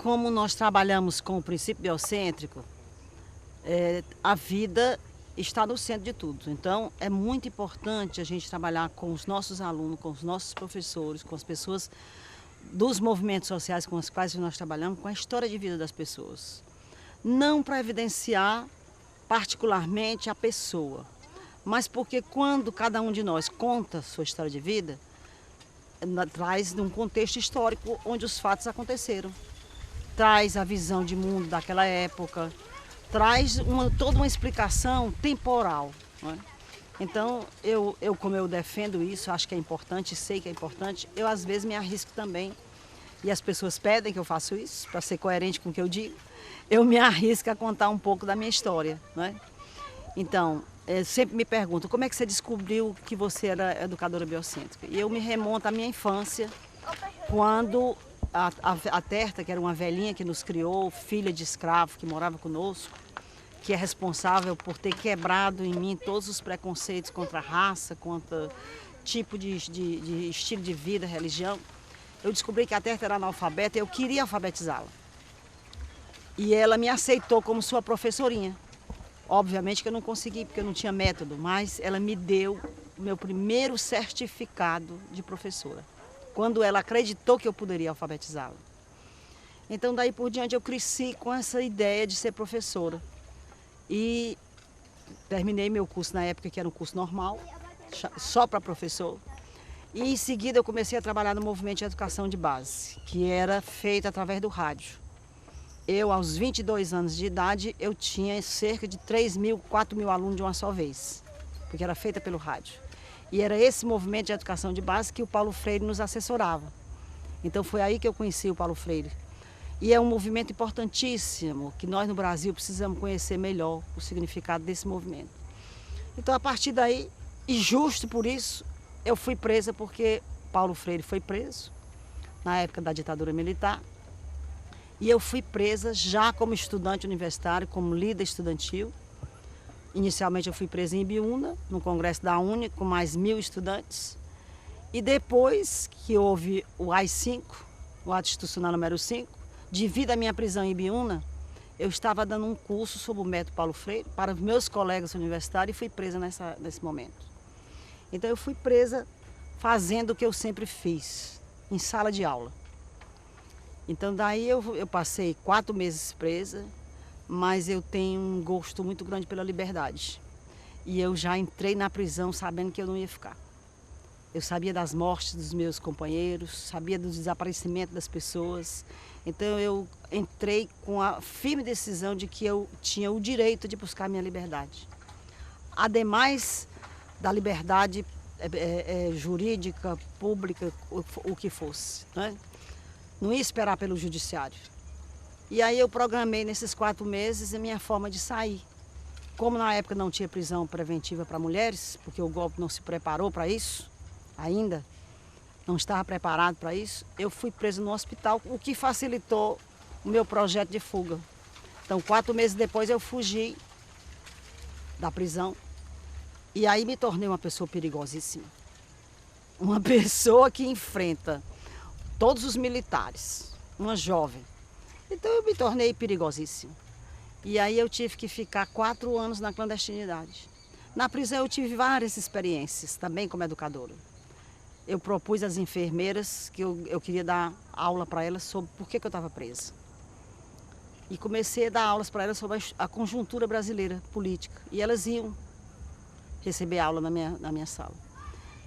como nós trabalhamos com o princípio biocêntrico, a vida está no centro de tudo. Então, é muito importante a gente trabalhar com os nossos alunos, com os nossos professores, com as pessoas dos movimentos sociais com os quais nós trabalhamos, com a história de vida das pessoas. Não para evidenciar particularmente a pessoa, mas porque quando cada um de nós conta sua história de vida, traz um contexto histórico onde os fatos aconteceram. Traz a visão de mundo daquela época, traz toda uma explicação temporal, não é? Então, como eu defendo isso, acho que é importante, sei que é importante, eu às vezes me arrisco também, e as pessoas pedem que eu faça isso, para ser coerente com o que eu digo, eu me arrisco a contar um pouco da minha história, não é? Então, sempre me perguntam, como é que você descobriu que você era educadora biocêntrica? E eu me remonto à minha infância, quando a Terta, que era uma velhinha que nos criou, filha de escravo que morava conosco, que é responsável por ter quebrado em mim todos os preconceitos contra a raça, contra tipo de estilo de vida, religião. Eu descobri que a Terta era analfabeta e eu queria alfabetizá-la. E ela me aceitou como sua professorinha. Obviamente que eu não consegui, porque eu não tinha método, mas ela me deu o meu primeiro certificado de professora, quando ela acreditou que eu poderia alfabetizá-la. Então, daí por diante, eu cresci com essa ideia de ser professora. E terminei meu curso na época, que era um curso normal, só para professor. E em seguida eu comecei a trabalhar no movimento de educação de base, que era feito através do rádio. Eu, aos 22 anos de idade, eu tinha cerca de 3.000, 4.000 alunos de uma só vez, porque era feita pelo rádio. E era esse movimento de educação de base que o Paulo Freire nos assessorava. Então foi aí que eu conheci o Paulo Freire. E é um movimento importantíssimo, que nós no Brasil precisamos conhecer melhor o significado desse movimento. Então, a partir daí, e justo por isso, eu fui presa, porque Paulo Freire foi preso, na época da ditadura militar, e eu fui presa já como estudante universitário, como líder estudantil. Inicialmente eu fui presa em Ibiúna, no congresso da UNE, com mais 1.000 estudantes. E depois que houve o AI-5, o ato institucional número 5, devido à minha prisão em Ibiúna, eu estava dando um curso sobre o método Paulo Freire para meus colegas universitários e fui presa nesse momento. Então eu fui presa fazendo o que eu sempre fiz, em sala de aula. Então daí eu passei 4 meses presa, mas eu tenho um gosto muito grande pela liberdade. E eu já entrei na prisão sabendo que eu não ia ficar. Eu sabia das mortes dos meus companheiros, sabia do desaparecimento das pessoas. Então eu entrei com a firme decisão de que eu tinha o direito de buscar a minha liberdade. Ademais da liberdade jurídica, pública, o que fosse, né? Não ia esperar pelo judiciário. E aí eu programei nesses 4 meses a minha forma de sair. Como na época não tinha prisão preventiva para mulheres, porque o golpe não se preparou para isso, ainda não estava preparado para isso, eu fui presa no hospital, o que facilitou o meu projeto de fuga. Então, 4 meses depois eu fugi da prisão e aí me tornei uma pessoa perigosíssima. Uma pessoa que enfrenta todos os militares, uma jovem. Então eu me tornei perigosíssima. E aí eu tive que ficar 4 anos na clandestinidade. Na prisão eu tive várias experiências, também como educadora. Eu propus às enfermeiras que eu queria dar aula para elas sobre por que eu estava presa. E comecei a dar aulas para elas sobre a conjuntura brasileira política. E elas iam receber aula na minha sala.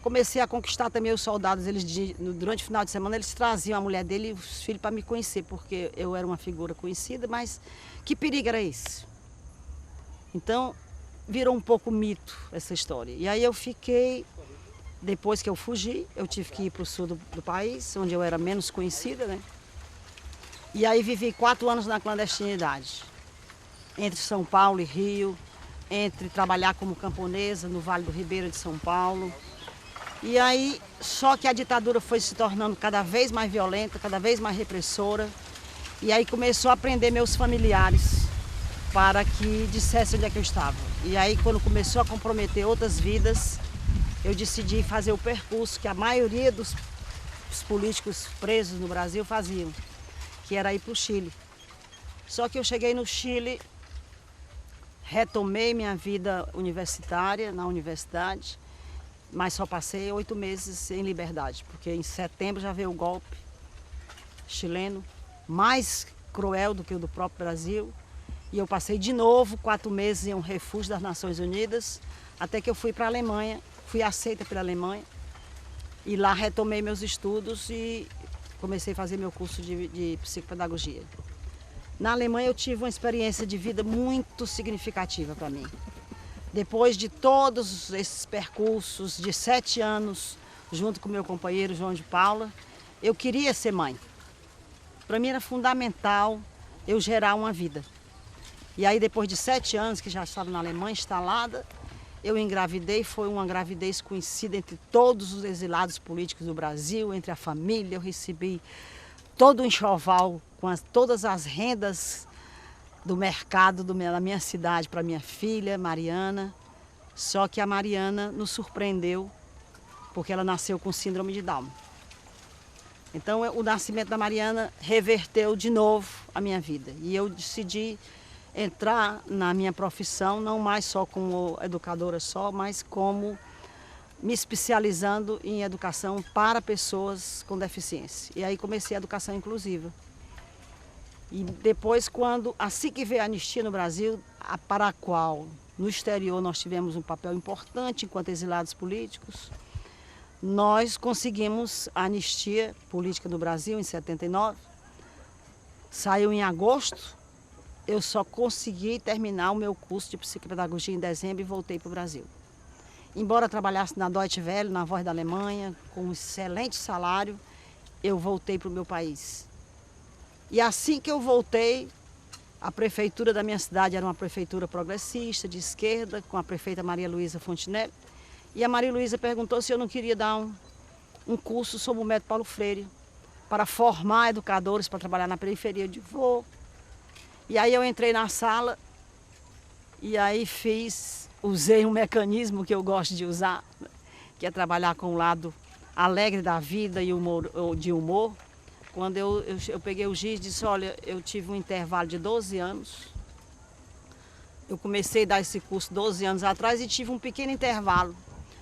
Comecei a conquistar também os soldados. Durante o final de semana eles traziam a mulher dele e os filhos para me conhecer, porque eu era uma figura conhecida, mas que perigo era esse? Então virou um pouco mito essa história. E aí eu fiquei... Depois que eu fugi, eu tive que ir para o sul do país, onde eu era menos conhecida, né? E aí vivi 4 anos na clandestinidade, entre São Paulo e Rio, entre trabalhar como camponesa no Vale do Ribeira de São Paulo. E aí, só que a ditadura foi se tornando cada vez mais violenta, cada vez mais repressora. E aí começou a prender meus familiares para que dissessem onde é que eu estava. E aí, quando começou a comprometer outras vidas, eu decidi fazer o percurso que a maioria dos políticos presos no Brasil faziam, que era ir para o Chile. Só que eu cheguei no Chile, retomei minha vida universitária na universidade, mas só passei 8 meses em liberdade, porque em setembro já veio o golpe chileno, mais cruel do que o do próprio Brasil. E eu passei de novo 4 meses em um refúgio das Nações Unidas, até que eu fui para a Alemanha, fui aceita pela Alemanha. E lá retomei meus estudos e comecei a fazer meu curso de psicopedagogia. Na Alemanha eu tive uma experiência de vida muito significativa para mim. Depois de todos esses percursos de 7 anos, junto com meu companheiro João de Paula, eu queria ser mãe. Para mim era fundamental eu gerar uma vida. E aí depois de 7 anos que já estava na Alemanha instalada, eu engravidei, foi uma gravidez conhecida entre todos os exilados políticos do Brasil, entre a família. Eu recebi todo o enxoval com todas as rendas do mercado da minha cidade para minha filha, Mariana. Só que a Mariana nos surpreendeu, porque ela nasceu com síndrome de Down. Então o nascimento da Mariana reverteu de novo a minha vida. E eu decidi entrar na minha profissão, não mais só como educadora só, mas como me especializando em educação para pessoas com deficiência. E aí comecei a educação inclusiva. E depois, assim que veio a anistia no Brasil, para a qual no exterior nós tivemos um papel importante enquanto exilados políticos, nós conseguimos a anistia política no Brasil em 79, saiu em agosto. Eu só consegui terminar o meu curso de psicopedagogia em dezembro e voltei para o Brasil. Embora trabalhasse na Deutsche Welle, na Voz da Alemanha, com um excelente salário, eu voltei para o meu país. E assim que eu voltei, a prefeitura da minha cidade era uma prefeitura progressista, de esquerda, com a prefeita Maria Luísa Fontinelli. E a Maria Luísa perguntou se eu não queria dar um curso sobre o método Paulo Freire, para formar educadores para trabalhar na periferia. Eu disse, vou. E aí eu entrei na sala e aí usei um mecanismo que eu gosto de usar, que é trabalhar com o lado alegre da vida e de humor. Quando eu peguei o giz e disse, olha, eu tive um intervalo de 12 anos. Eu comecei a dar esse curso 12 anos atrás e tive um pequeno intervalo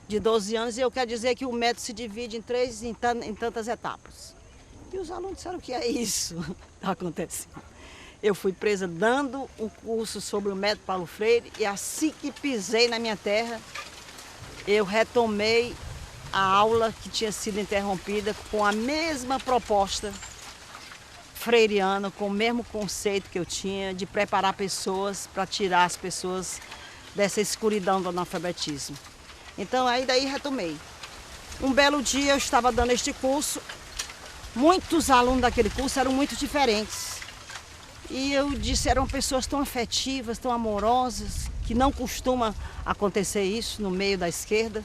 de 12 anos. E eu quero dizer que o método se divide em tantas etapas. E os alunos disseram, o que é isso? Está acontecendo. Eu fui presa dando um curso sobre o método Paulo Freire e assim que pisei na minha terra, eu retomei a aula que tinha sido interrompida com a mesma proposta freiriana, com o mesmo conceito que eu tinha de preparar pessoas para tirar as pessoas dessa escuridão do analfabetismo. Então aí daí retomei. Um belo dia eu estava dando este curso, muitos alunos daquele curso eram muito diferentes. E eu disse, eram pessoas tão afetivas, tão amorosas, que não costuma acontecer isso no meio da esquerda,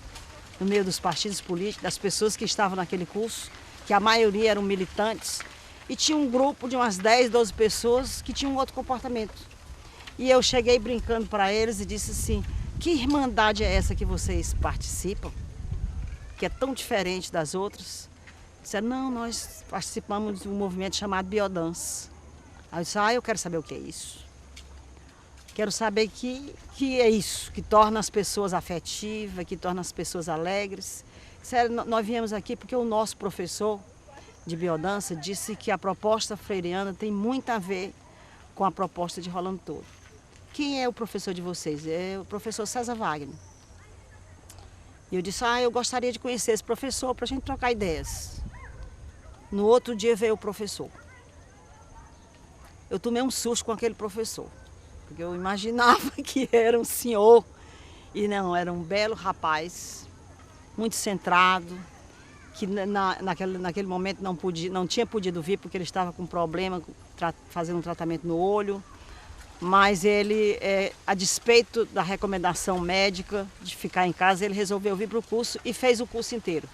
no meio dos partidos políticos, das pessoas que estavam naquele curso, que a maioria eram militantes. E tinha um grupo de umas 10, 12 pessoas que tinham um outro comportamento. E eu cheguei brincando para eles e disse assim, que irmandade é essa que vocês participam, que é tão diferente das outras? Disseram, não, nós participamos de um movimento chamado Biodance. Aí eu disse, eu quero saber o que é isso. Quero saber que é isso, que torna as pessoas afetivas, que torna as pessoas alegres. Sério, nós viemos aqui porque o nosso professor de biodança disse que a proposta freiriana tem muito a ver com a proposta de Rolando Touro. Quem é o professor de vocês? É o professor César Wagner. E eu disse, eu gostaria de conhecer esse professor para a gente trocar ideias. No outro dia veio o professor. Eu tomei um susto com aquele professor, porque eu imaginava que era um senhor, e não, era um belo rapaz, muito centrado, que naquele momento não tinha podido vir porque ele estava com problema, fazendo um tratamento no olho, mas ele, a despeito da recomendação médica de ficar em casa, ele resolveu vir para o curso e fez o curso inteiro.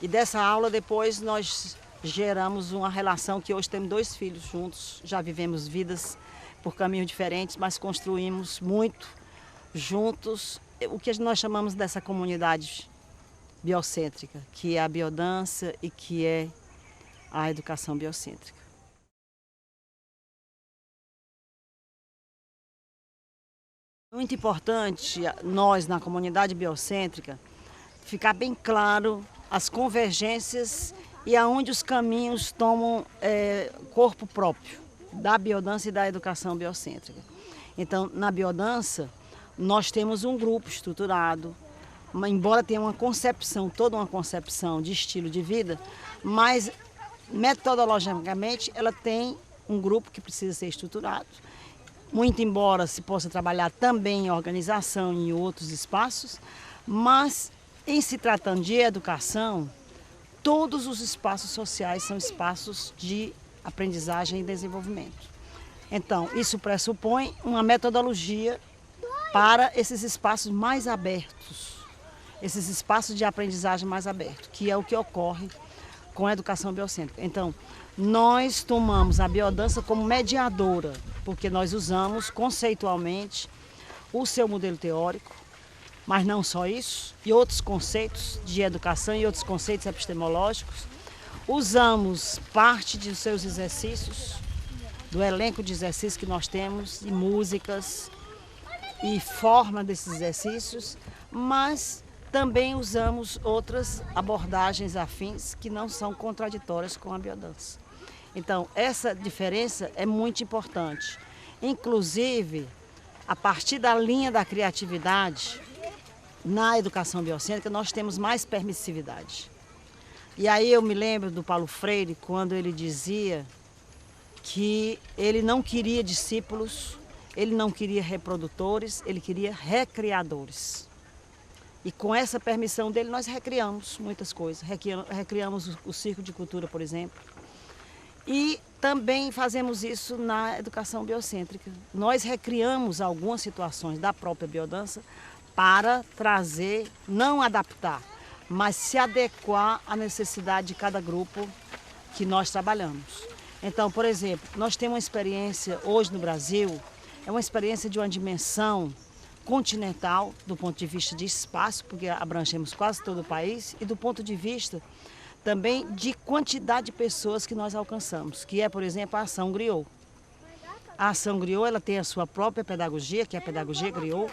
E dessa aula depois nós geramos uma relação que hoje temos 2 filhos juntos, já vivemos vidas por caminhos diferentes, mas construímos muito juntos o que nós chamamos dessa comunidade biocêntrica, que é a biodança e que é a educação biocêntrica. Muito importante nós, na comunidade biocêntrica, ficar bem claro as convergências e aonde os caminhos tomam corpo próprio da biodança e da educação biocêntrica. Então, na biodança, nós temos um grupo estruturado, embora tenha uma concepção, toda uma concepção de estilo de vida, mas metodologicamente ela tem um grupo que precisa ser estruturado. Muito embora se possa trabalhar também em organização e em outros espaços, mas em se tratando de educação, todos os espaços sociais são espaços de aprendizagem e desenvolvimento. Então, isso pressupõe uma metodologia para esses espaços mais abertos, esses espaços de aprendizagem mais abertos, que é o que ocorre com a educação biocêntrica. Então, nós tomamos a biodança como mediadora, porque nós usamos conceitualmente o seu modelo teórico, mas não só isso, e outros conceitos de educação e outros conceitos epistemológicos. Usamos parte de seus exercícios, do elenco de exercícios que nós temos, de músicas e forma desses exercícios, mas também usamos outras abordagens afins que não são contraditórias com a biodança. Então, essa diferença é muito importante. Inclusive, a partir da linha da criatividade, na educação biocêntrica, nós temos mais permissividade. E aí eu me lembro do Paulo Freire, quando ele dizia que ele não queria discípulos, ele não queria reprodutores, ele queria recriadores. E com essa permissão dele, nós recriamos muitas coisas. Recriamos o Círculo de Cultura, por exemplo. E também fazemos isso na educação biocêntrica. Nós recriamos algumas situações da própria biodança para trazer, não adaptar, mas se adequar à necessidade de cada grupo que nós trabalhamos. Então, por exemplo, nós temos uma experiência hoje no Brasil, é uma experiência de uma dimensão continental, do ponto de vista de espaço, porque abrangemos quase todo o país, e do ponto de vista também de quantidade de pessoas que nós alcançamos, que é, por exemplo, a Ação Griot. A Ação Griot, ela tem a sua própria pedagogia, que é a pedagogia Griot.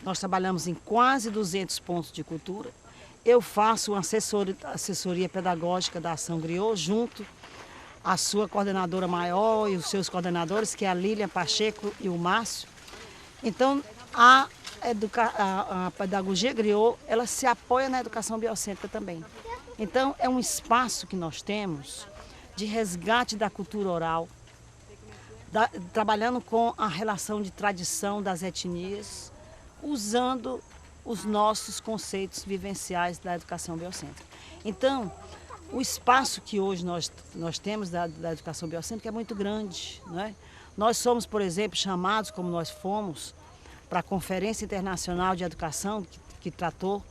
Nós trabalhamos em quase 200 pontos de cultura. Eu faço uma assessoria pedagógica da Ação Griot, junto à sua coordenadora maior e os seus coordenadores, que é a Lília Pacheco e o Márcio. Então, a pedagogia Griot, ela se apoia na educação biocêntrica também. Então, é um espaço que nós temos de resgate da cultura oral, trabalhando com a relação de tradição das etnias, usando os nossos conceitos vivenciais da educação biocêntrica. Então, o espaço que hoje nós temos da educação biocêntrica é muito grande, não é? Nós somos, por exemplo, chamados, como nós fomos, para a Conferência Internacional de Educação, que tratou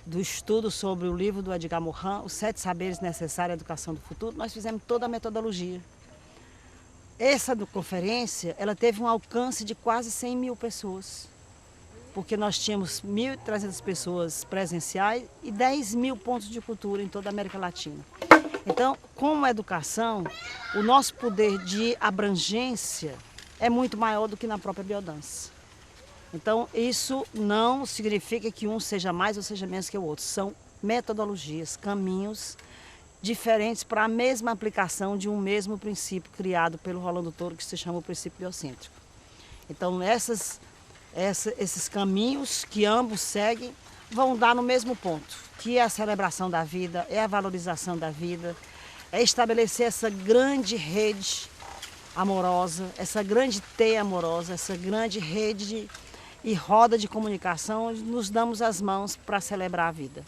do estudo sobre o livro do Edgar Morin, Os 7 Saberes Necessários à Educação do Futuro. Nós fizemos toda a metodologia. Essa conferência, ela teve um alcance de quase 100 mil pessoas, porque nós tínhamos 1.300 pessoas presenciais e 10 mil pontos de cultura em toda a América Latina. Então, como educação, o nosso poder de abrangência é muito maior do que na própria biodança. Então, isso não significa que um seja mais ou seja menos que o outro. São metodologias, caminhos diferentes para a mesma aplicação de um mesmo princípio criado pelo Rolando Toro, que se chama o princípio biocêntrico. Então, esses caminhos que ambos seguem vão dar no mesmo ponto, que é a celebração da vida, é a valorização da vida, é estabelecer essa grande rede amorosa, essa grande teia amorosa, essa grande rede e roda de comunicação, onde nos damos as mãos para celebrar a vida.